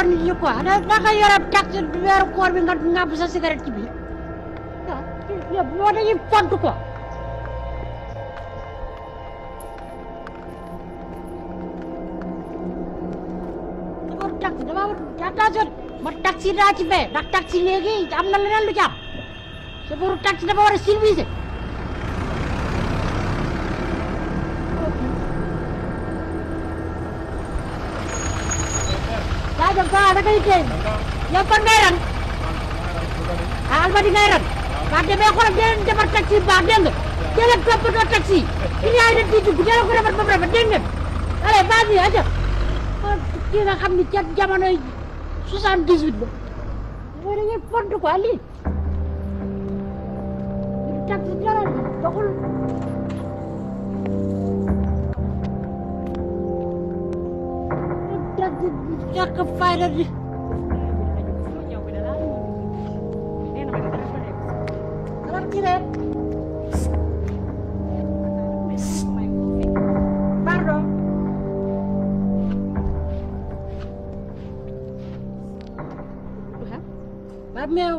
doon nit ñi quoi naka yore taxi weeru koor bi nga ngàbb sa cigarette ci biir waaw moo dañuy font quoi dafa taxi dama attention ma taxi daa ci fee ndax taxi léegi am na leneen lu ci am chauffeur taxi dafa war a civilisé yaa jëm ko da ngay téye yow kon ngay ran almadi ngay ran waa demee xoolal dee defar taxi baax dégg nga dee leen toppatoo taxi yi yaay dañ ciy dugg dee leen ko defar ba mu rafet dégg ngeen allez vas-y aja kii nga xam ni ca jamonoy 78 la mooy da ngay font quoi lii taxi dara doxul ñàkk fayda di alam ci rek pardon ba meew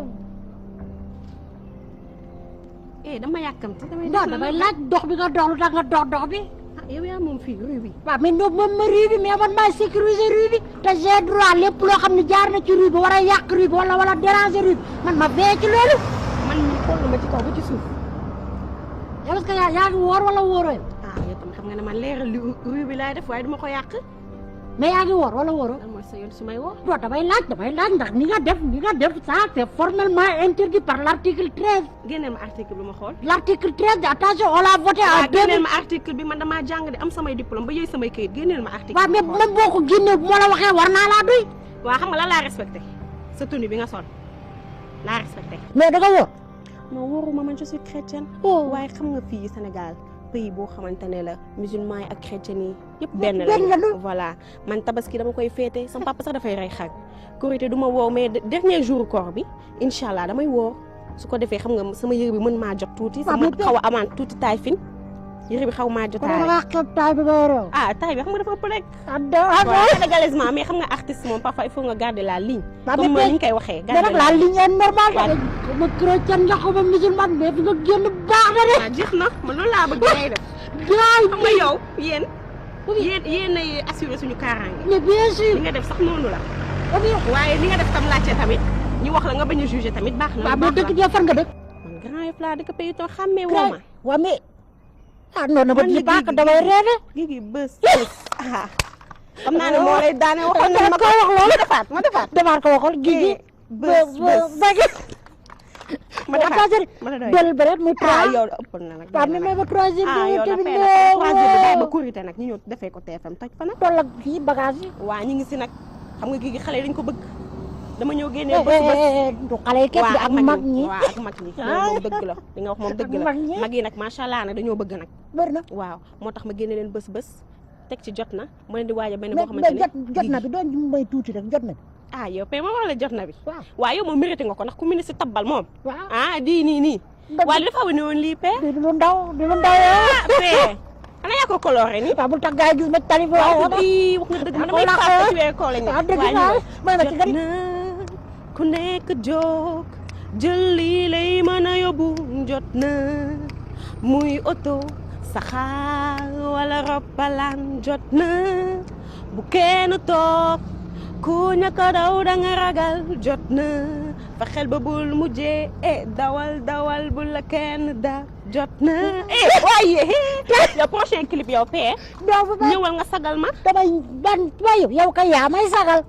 dama yàkkamti damay laaj dox bi nga dox lu tax nga dox bi yow yaa moom fii rue bi waaw mais non moom ma rue bi mais man maay sécuriser rue bi te j'ai droit lépp loo xam ne jaar na ci rue bi war a yàq rue bi wala déranger rue bi man ma vee ci loolu man mi xool ma ci kaw ba ci suuf yow est-ce que yaa ngi woor wala wóoroo yow yow tam xam nga ne man leeral rue bi laay def waaye duma ko yàq mais yaa ngi woor wala wóoroo lan mooy sa yoon su may woor non damay laaj ndax ni nga def ça c'est formellement interdit par l'article 13 génneel ma article bi ma xool l'article 13 attention on l'a voté en 2000 génneel ma article bi man damaa jàng de am samay diplôme ba yëy samay kayit génneel ma article waaw mais même boo ko génnee bu ma la waxee war naa laa doy waaw xam nga lan laa respecté sa tenue bi nga sol laa respecté mais da nga wóor non wóoruma man je suis chrétienne waaye xam nga fii Sénégal pays boo xamante ne la musulman yi ak chrétien yi yëpp benn la voilà man tabaski dama koy féete sama papa sax dafay rey xar korité du ma woor mais dernier jour koor bi incha allah damay woor su ko defee xam nga sama yëre bi mën maa jot tuuti sama xaw a amaan tuuti taay fin yëre bi xaw maa jotaay taay bi nga yoroo taay bi xam nga dafa ëpp rek sénégalaisement mais xam nga artiste moom parfois il faut nga garder la ligne comme ni ñu koy waxee garder la ligne est normal ma chrétien nga xaw ma musulman mais fi nga génn baax na de jeex na man loolu laa bëgg ngay def xam nga yow yéen ay assurer suñu kaaraange mais bien sûr li nga def sax noonu la waaye li nga def tam laajte tamit ñu wax la nga bañ a juger tamit baax na waaw dëkk yow fan nga dëkk man Grand Yoff laa dëkk pays ton xàmmee woo ma waaw mais non na ba di baax damay reere gi bës xam naa ne moo lay daane waxoon na ma ko wax loolu ma defaat ko waxoon gi bës ma del bëreet muy trois yow ëpp na nag waaw mais ba troisième yow troisième ba korité nag ñu ñëw defee ko TFM toj fa nag toll ak fii bagage yi waaw ñu ngi si nag xam nga gi xale yi dañ ko bëgg dama ñëw génnee du xale yi képp ak mag ñi waaw ak mag ñi moom dëgg la li nga wax moom dëgg la mag yi nag macha allah nag dañoo bëgg nag bëri na waaw moo tax ma génne leen bés teg ci jot na ma leen di waaja benn boo xamante ne jot na bi doon may tuuti rek jot na bi yow pe ma wax la jot na bi waaw yow moom mérité nga ko ndax ku ministre tabbal moom waaw di nii waaye li dafa wane woon lii pe di lu ndaw pe ana yaa ko coloré ni bul tax gaay gis ma tali bo wax nga dëgg ma damay fàtte ci wee koo la ñu jot na ku nekk jóg jël lii lay mën a yóbbu jot na muy oto saxaar wala roppalaan jot na bu kenn toog ku ñàkk a daw da nga ragal jot na fexeel ba bul mujjee dawal bu la kenn da jot na waaye yow prochain clip yow pee ñëwal nga sagal ma damay ban yow kay yaa may sagal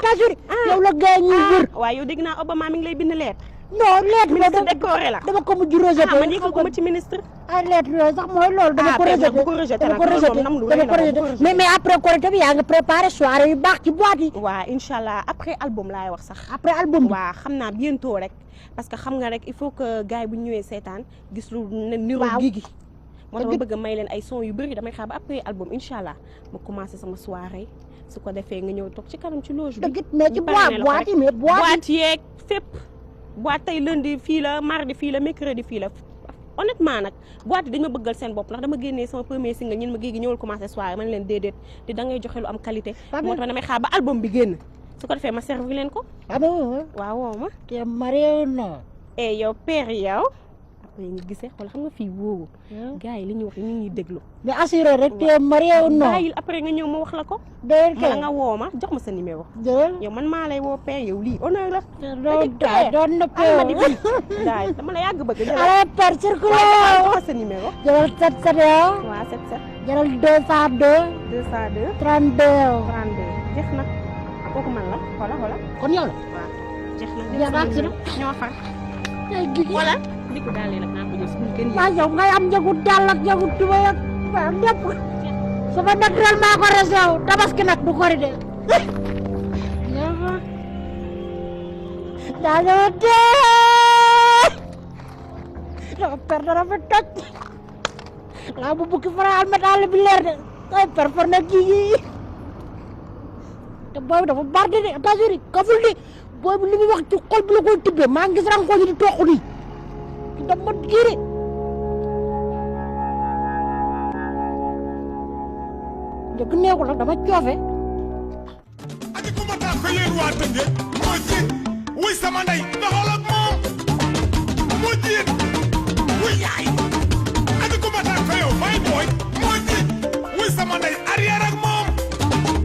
tajuri yow la gaañ ñuy wër waaye yow dégg naa Obama mi ngi lay bind lettre non lettre ministre décoré la dama ko mujj rejeté man yëgal ko ma ci ministre lettre yooyu sax mooy loolu dama ko rejeté mais après Korité bi yaa ngi préparé soirée yu baax ci boîte yi waaw inchallah après album laay wax sax après album bi waaw xam naa bientôt rek parce que xam nga rek il faut que gars yi bu ñu ñëwee seetaan gis lu niro gi moo tax ma bëgg a may leen ay son yu bëri damay xaar ba après album inchallah ma commencé sama soirée su ko defee nga ñëw toog ci kanam ci loge bi mais ci boîte yi mais boîte yeeg fépp boîte tey lundi fii la mardi fii la mercredi fii la honnêtement nag boîte yi dañ ma bëggal seen bopp ndax dama génnee sama premier single ñun ma géegi ñëwal commencé soirée man leen déedéet te da ngay joxe lu am qualité moo tax damay xaar ba album bi génn su ko defee ma servi leen ko. ah bon. waaw woo ma. tu es marié ou non. yow père yow. après nga gisee xool xam nga fii wóowu. gars yi li ñuy wax ñu ngi déglu. mais assuré rek tu es marié ou non. bàyyil après nga ñëw ma wax la ko. déedéet kay nga woo ma jox ma sa numéro. déedéet. yow man maa lay woo père yow lii honneur la. doon na alma di bii. daay dama la yàgg bëgg. jëlal allez père circulé. jox ma sa numéro. jëlal 77 yow. waaw 77. jëlal 202. 202. 32. 32 jeex na kooku man la xoola. kon yow la. waaw jeex na. yaa baax si na. ñoo far. tey jii wala di ko daal nag naa ko jël suñu kenn waaw yow ngay am njëgu dàll ak njëgu tubay ak waaw lépp sama naturel maa ko resew tabaski nag du kori de daa ñëw dee dafa per dara fa toj laa bu bukki fara almet àll bi leer de ay per far na kii te boobu dafa bar de attention kaful de boobu li muy wax ci xol bi la koy tibbee maa ngi gis ranko di toq nii dama giri njëkk neexul nag dama coofe adi kuma taa ko yéen waa Tëngéej mooy si wuy sama ndey doxala